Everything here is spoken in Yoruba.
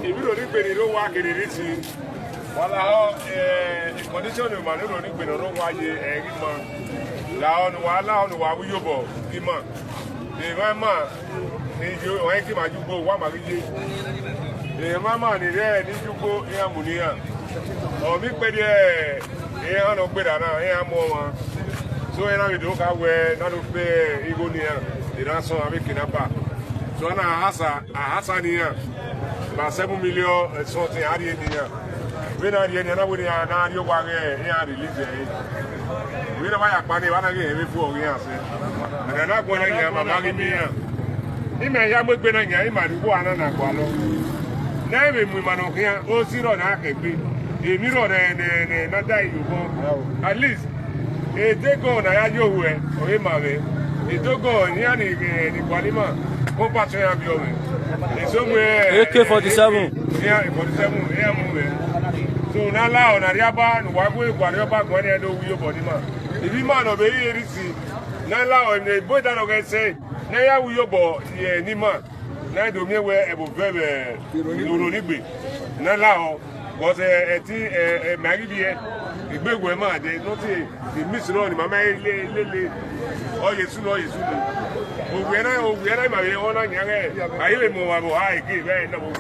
Urhonigbe ni ló wá kiri ti wala ho condition ma Urhonigbe no wá ye eri mo la onu wa wuyobo ki mo e ma ni yo o ki ma jugo wa ma ri e ma ni re ni jugo e amuniya o mi pe de e an no gbe da na e amo won so e na we do ka we na do pe igo ni ya e na so abi kinapa so na hasa ni ya ba 7 million something ari ni ya we na ri ni na we na ri o wa ge ya release we na ba ya pa ni wa na ge e fu o ya se na gbo na ya ma ri mi ya ni me ya mo gbe na ya i ma ri wo ana na gwa lo na me mu ma no kia o siro na ke gbe e mi ro ne na dai you go at least e de go na ya yo we o e ma we e to go ni ani ni kwalima ko pa so ya bi o we e so mu AK47 yeah 47 yeah mu we so na la o na ri aba no wa go e kwari oba go ni e do wi o body ma ibi ma no be ri si na la o ne bo da no ge say na ya wi o bo ye ni ma na do mi we e bo vebe Urhonigbe na la o but ti mari bi e igbegwe ma de no ti the miss no ni mama le o Yesu no Yesu o we na ma we ona nya re ayi le mo wa bo ha ike be na bo